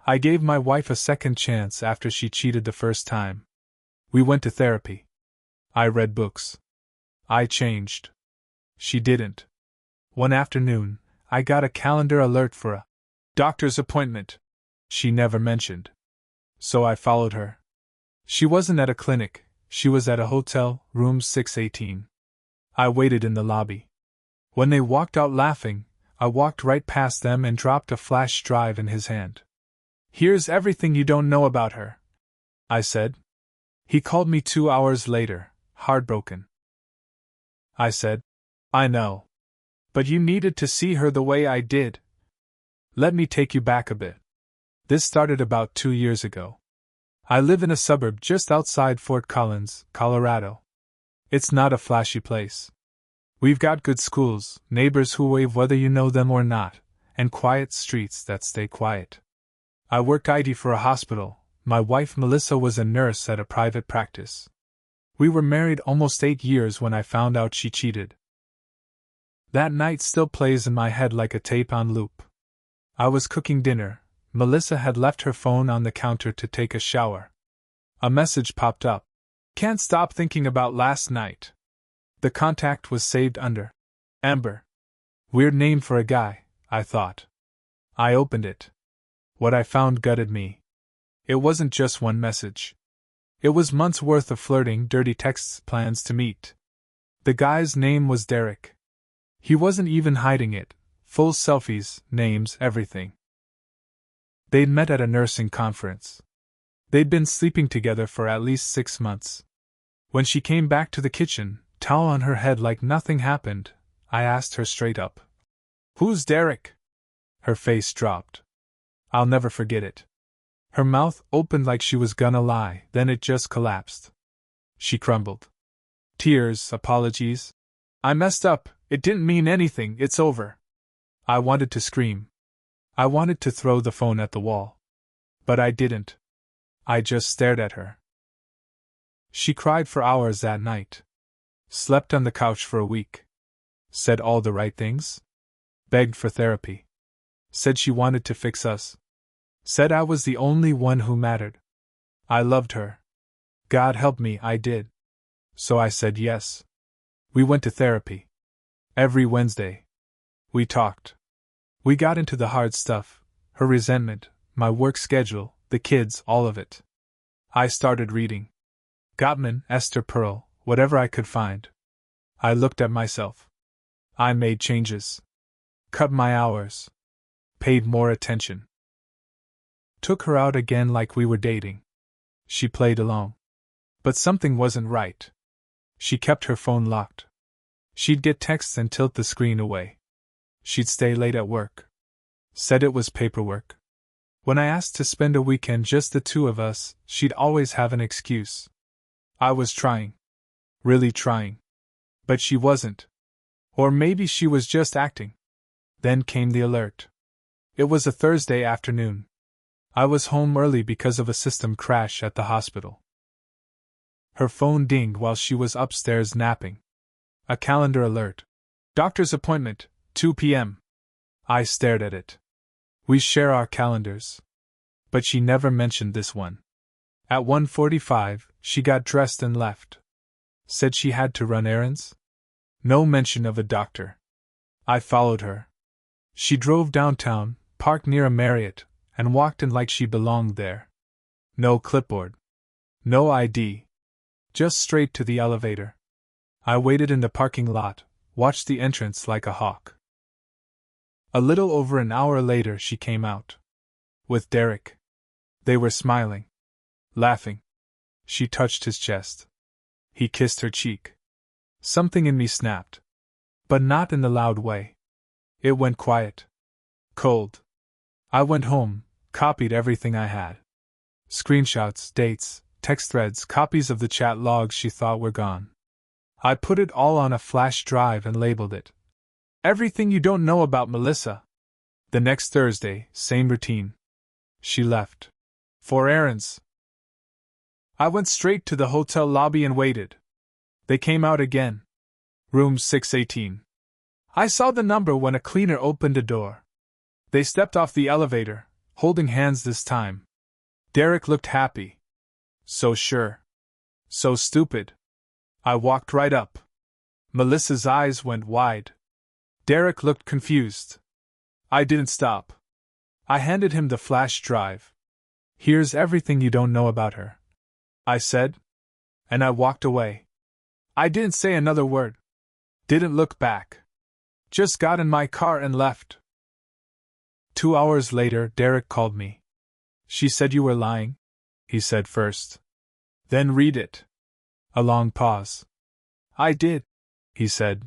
I gave my wife a second chance after she cheated the first time. We went to therapy. I read books. I changed. She didn't. One afternoon, I got a calendar alert for a doctor's appointment. She never mentioned. So I followed her. She wasn't at a clinic, she was at a hotel, room 618. I waited in the lobby. When they walked out laughing, I walked right past them and dropped a flash drive in his hand. "Here's everything you don't know about her," I said. He called me 2 hours later, heartbroken. I said, "I know. But you needed to see her the way I did." Let me take you back a bit. This started about 2 years ago. I live in a suburb just outside Fort Collins, Colorado. It's not a flashy place. We've got good schools, neighbors who wave whether you know them or not, and quiet streets that stay quiet. I work IT for a hospital. My wife Melissa was a nurse at a private practice. We were married almost 8 years when I found out she cheated. That night still plays in my head like a tape on loop. I was cooking dinner. Melissa had left her phone on the counter to take a shower. A message popped up. "Can't stop thinking about last night." The contact was saved under Amber. Weird name for a guy, I thought. I opened it. What I found gutted me. It wasn't just one message. It was months' worth of flirting, dirty texts, plans to meet. The guy's name was Derek. He wasn't even hiding it. Full selfies, names, everything. They'd met at a nursing conference. They'd been sleeping together for at least 6 months. When she came back to the kitchen, towel on her head like nothing happened, I asked her straight up, "Who's Derek?" Her face dropped. I'll never forget it. Her mouth opened like she was gonna lie, then it just collapsed. She crumbled. Tears, apologies. "I messed up, it didn't mean anything, it's over." I wanted to scream. I wanted to throw the phone at the wall. But I didn't. I just stared at her. She cried for hours that night. Slept on the couch for a week. Said all the right things. Begged for therapy. Said she wanted to fix us. Said I was the only one who mattered. I loved her. God help me, I did. So I said yes. We went to therapy. Every Wednesday. We talked. We got into the hard stuff, her resentment, my work schedule, the kids, all of it. I started reading. Gottman, Esther Perel, whatever I could find. I looked at myself. I made changes. Cut my hours. Paid more attention. Took her out again like we were dating. She played along. But something wasn't right. She kept her phone locked. She'd get texts and tilt the screen away. She'd stay late at work. Said it was paperwork. When I asked to spend a weekend just the two of us, she'd always have an excuse. I was trying. Really trying. But she wasn't. Or maybe she was just acting. Then came the alert. It was a Thursday afternoon. I was home early because of a system crash at the hospital. Her phone dinged while she was upstairs napping. A calendar alert. "Doctor's appointment, 2 p.m. I stared at it. We share our calendars. But she never mentioned this one. At 1:45, she got dressed and left. Said she had to run errands? No mention of a doctor. I followed her. She drove downtown, parked near a Marriott, and walked in like she belonged there. No clipboard. No ID. Just straight to the elevator. I waited in the parking lot, watched the entrance like a hawk. A little over an hour later she came out. With Derek. They were smiling. Laughing. She touched his chest. He kissed her cheek. Something in me snapped. But not in the loud way. It went quiet. Cold. I went home, copied everything I had. Screenshots, dates, text threads, copies of the chat logs she thought were gone. I put it all on a flash drive and labeled it "Everything You Don't Know About Melissa." The next Thursday, same routine. She left. For errands. I went straight to the hotel lobby and waited. They came out again. Room 618. I saw the number when a cleaner opened a door. They stepped off the elevator, holding hands this time. Derek looked happy. So sure. So stupid. I walked right up. Melissa's eyes went wide. Derek looked confused. I didn't stop. I handed him the flash drive. Here's everything you don't know about her, I said. And I walked away. I didn't say another word. Didn't look back. Just got in my car and left. 2 hours later, Derek called me. She said you were lying, he said first. Then read it. A long pause. I did, he said.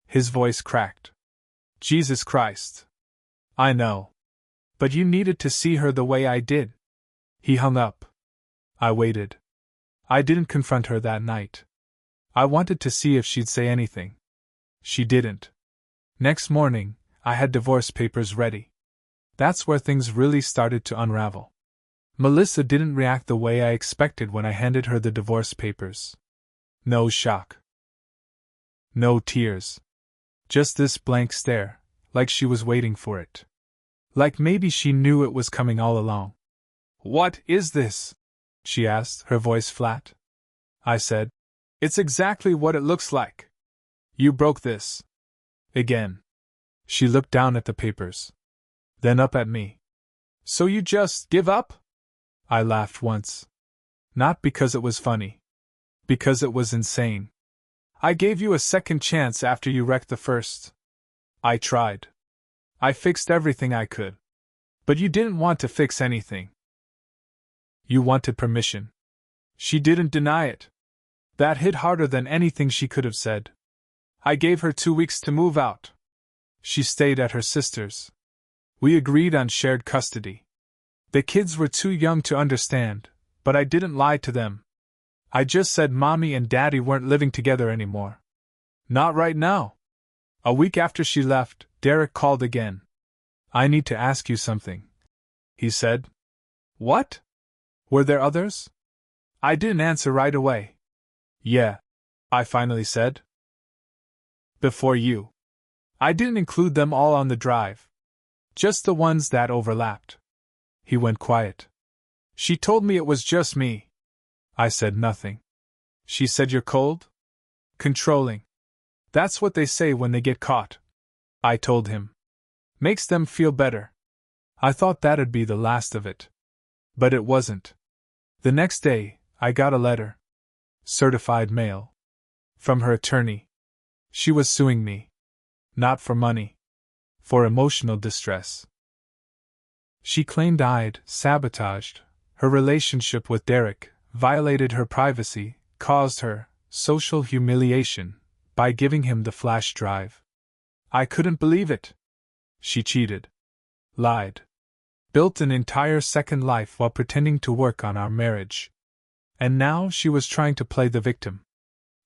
His voice cracked. Jesus Christ. I know. But you needed to see her the way I did. He hung up. I waited. I didn't confront her that night. I wanted to see if she'd say anything. She didn't. Next morning, I had divorce papers ready. That's where things really started to unravel. Melissa didn't react the way I expected when I handed her the divorce papers. No shock. No tears. Just this blank stare, like she was waiting for it. Like maybe she knew it was coming all along. What is this? She asked, her voice flat. I said, it's exactly what it looks like. You broke this. Again. She looked down at the papers. Then up at me. So you just give up? I laughed once. Not because it was funny. Because it was insane. I gave you a second chance after you wrecked the first. I tried. I fixed everything I could. But you didn't want to fix anything. You wanted permission. She didn't deny it. That hit harder than anything she could have said. I gave her 2 weeks to move out. She stayed at her sister's. We agreed on shared custody. The kids were too young to understand, but I didn't lie to them. I just said Mommy and Daddy weren't living together anymore. Not right now. A week after she left, Derek called again. I need to ask you something, he said. What? Were there others? I didn't answer right away. Yeah, I finally said. Before you. I didn't include them all on the drive. Just the ones that overlapped. He went quiet. She told me it was just me. I said nothing. She said you're cold? Controlling. That's what they say when they get caught. I told him. Makes them feel better. I thought that'd be the last of it. But it wasn't. The next day, I got a letter. Certified mail. From her attorney. She was suing me. Not for money. For emotional distress. She claimed I'd sabotaged her relationship with Derek, violated her privacy, caused her social humiliation by giving him the flash drive. I couldn't believe it. She cheated. Lied. Built an entire second life while pretending to work on our marriage. And now she was trying to play the victim.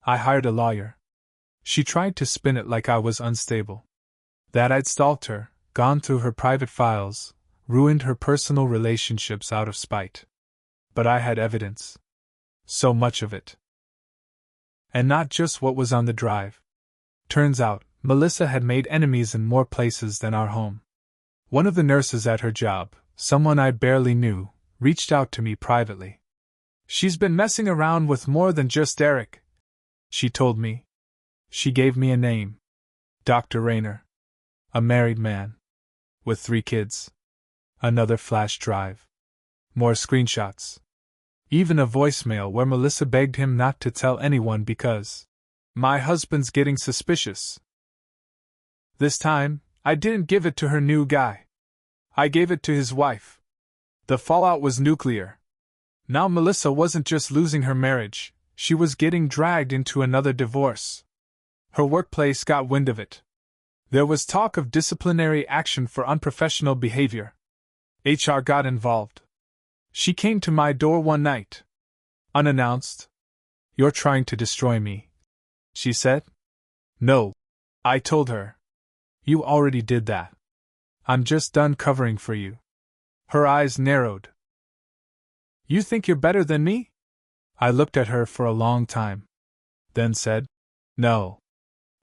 I hired a lawyer. She tried to spin it like I was unstable. That I'd stalked her, gone through her private files, ruined her personal relationships out of spite. But I had evidence. So much of it. And not just what was on the drive. Turns out, Melissa had made enemies in more places than our home. One of the nurses at her job, someone I barely knew, reached out to me privately. She's been messing around with more than just Eric, she told me. She gave me a name. Dr. Rayner. A married man. With 3 kids. Another flash drive. More screenshots. Even a voicemail where Melissa begged him not to tell anyone because my husband's getting suspicious. This time, I didn't give it to her new guy. I gave it to his wife. The fallout was nuclear. Now Melissa wasn't just losing her marriage, she was getting dragged into another divorce. Her workplace got wind of it. There was talk of disciplinary action for unprofessional behavior. HR got involved. She came to my door one night. Unannounced. You're trying to destroy me, she said. No, I told her. You already did that. I'm just done covering for you. Her eyes narrowed. You think you're better than me? I looked at her for a long time. Then said, no.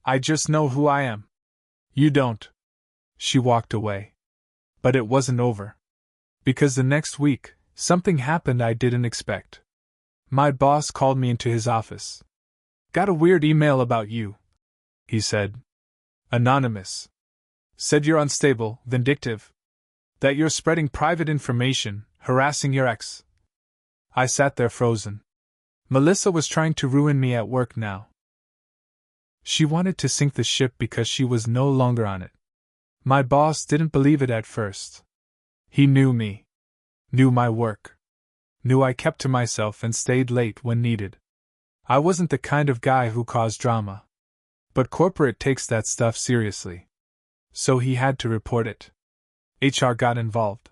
I just know who I am. You don't. She walked away. But it wasn't over. Because the next week, something happened I didn't expect. My boss called me into his office. "Got a weird email about you," he said. "Anonymous. Said you're unstable, vindictive. That you're spreading private information, harassing your ex." I sat there frozen. Melissa was trying to ruin me at work now. She wanted to sink the ship because she was no longer on it. My boss didn't believe it at first. He knew me. Knew my work. Knew I kept to myself and stayed late when needed. I wasn't the kind of guy who caused drama. But corporate takes that stuff seriously. So he had to report it. HR got involved.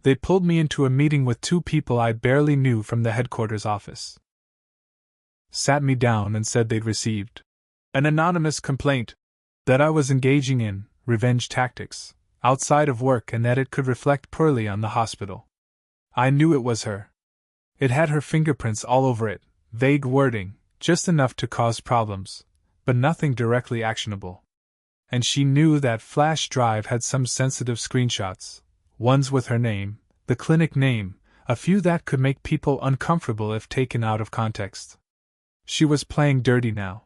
They pulled me into a meeting with two people I barely knew from the headquarters office. Sat me down and said they'd received an anonymous complaint that I was engaging in revenge tactics outside of work and that it could reflect poorly on the hospital. I knew it was her. It had her fingerprints all over it, vague wording, just enough to cause problems, but nothing directly actionable. And she knew that flash drive had some sensitive screenshots, ones with her name, the clinic name, a few that could make people uncomfortable if taken out of context. She was playing dirty now.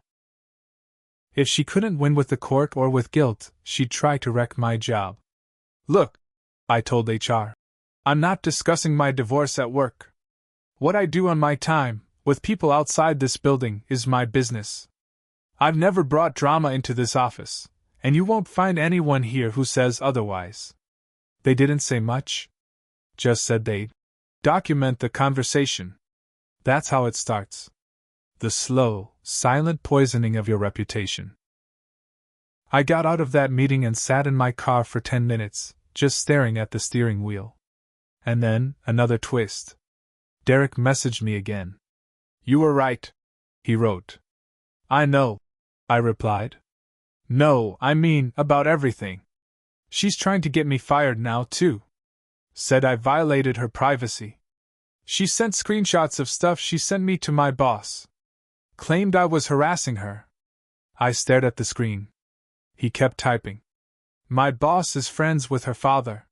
If she couldn't win with the court or with guilt, she'd try to wreck my job. "Look," I told HR, "I'm not discussing my divorce at work. What I do on my time, with people outside this building, is my business. I've never brought drama into this office, and you won't find anyone here who says otherwise." They didn't say much. Just said they'd document the conversation. That's how it starts. The slow, silent poisoning of your reputation. I got out of that meeting and sat in my car for 10 minutes, just staring at the steering wheel. And then, another twist. Derek messaged me again. "You were right," he wrote. "I know," I replied. "No, I mean, about everything. She's trying to get me fired now, too. Said I violated her privacy. She sent screenshots of stuff she sent me to my boss. Claimed I was harassing her." I stared at the screen. He kept typing. "My boss is friends with her father.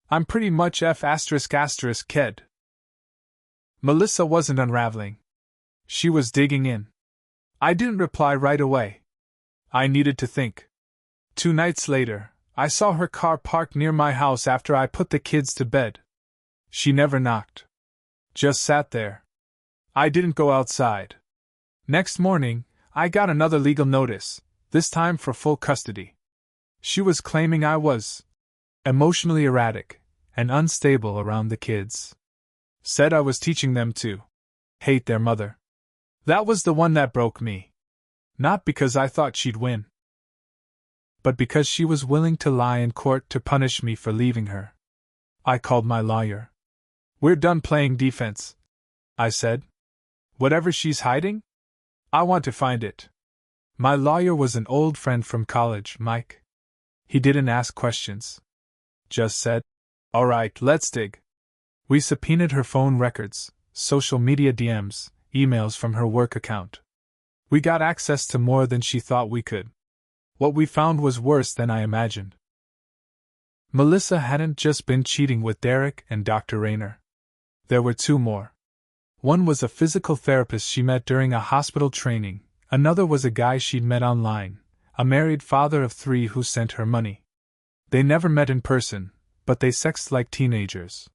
I'm pretty much F*** kid." Melissa wasn't unraveling. She was digging in. I didn't reply right away. I needed to think. 2 nights later, I saw her car parked near my house after I put the kids to bed. She never knocked. Just sat there. I didn't go outside. Next morning, I got another legal notice, this time for full custody. She was claiming I was emotionally erratic and unstable around the kids. Said I was teaching them to hate their mother. That was the one that broke me. Not because I thought she'd win, but because she was willing to lie in court to punish me for leaving her. I called my lawyer. "We're done playing defense," I said. "Whatever she's hiding, I want to find it." My lawyer was an old friend from college, Mike. He didn't ask questions. Just said, "All right, let's dig." We subpoenaed her phone records, social media DMs, emails from her work account. We got access to more than she thought we could. What we found was worse than I imagined. Melissa hadn't just been cheating with Derek and Dr. Rayner. There were 2 more. One was a physical therapist she met during a hospital training, another was a guy she'd met online, a married father of 3 who sent her money. They never met in person, but they sexted like teenagers.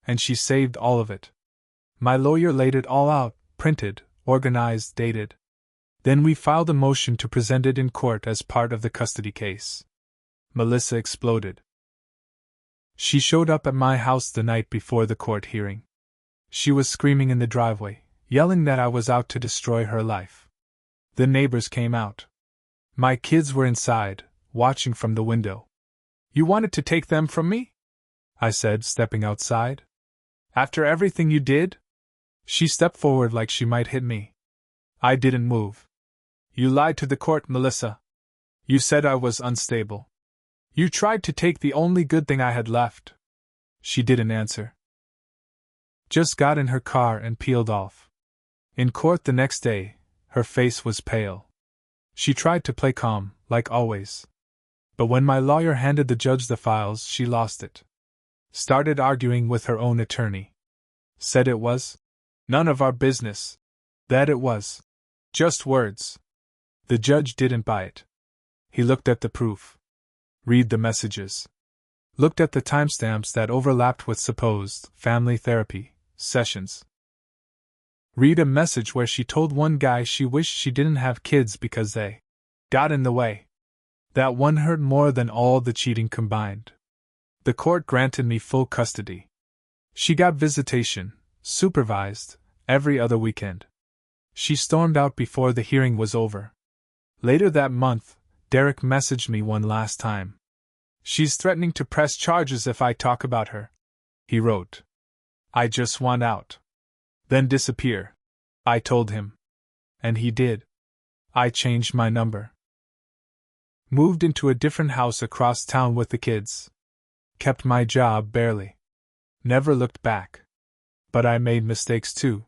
And she saved all of it. My lawyer laid it all out, printed, organized, dated. Then we filed a motion to present it in court as part of the custody case. Melissa exploded. She showed up at my house the night before the court hearing. She was screaming in the driveway, yelling that I was out to destroy her life. The neighbors came out. My kids were inside, watching from the window. "You wanted to take them from me?" I said, stepping outside. "After everything you did?" She stepped forward like she might hit me. I didn't move. "You lied to the court, Melissa. You said I was unstable. You tried to take the only good thing I had left." She didn't answer. Just got in her car and peeled off. In court the next day, her face was pale. She tried to play calm, like always. But when my lawyer handed the judge the files, she lost it. Started arguing with her own attorney. Said it was none of our business. That it was just words. The judge didn't buy it. He looked at the proof. Read the messages. Looked at the timestamps that overlapped with supposed family therapy sessions. Read a message where she told one guy she wished she didn't have kids because they got in the way. That one hurt more than all the cheating combined. The court granted me full custody. She got visitation, supervised, every other weekend. She stormed out before the hearing was over. Later that month, Derek messaged me one last time. She's threatening to press charges if I talk about her, he wrote. I just want out. Then disappear, I told him. And he did. I changed my number. Moved into a different house across town with the kids. Kept my job barely. Never looked back. But I made mistakes too.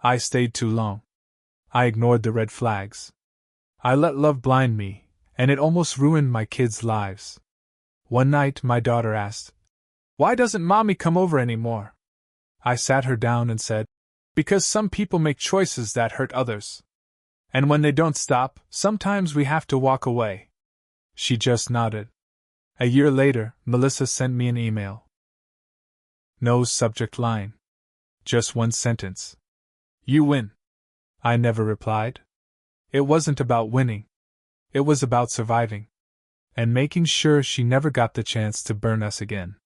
I stayed too long. I ignored the red flags. I let love blind me, and it almost ruined my kids' lives. One night my daughter asked, "Why doesn't Mommy come over anymore?" I sat her down and said, "Because some people make choices that hurt others. And when they don't stop, sometimes we have to walk away." She just nodded. A year later, Melissa sent me an email. No subject line. Just one sentence. "You win." I never replied. It wasn't about winning. It was about surviving. And making sure she never got the chance to burn us again.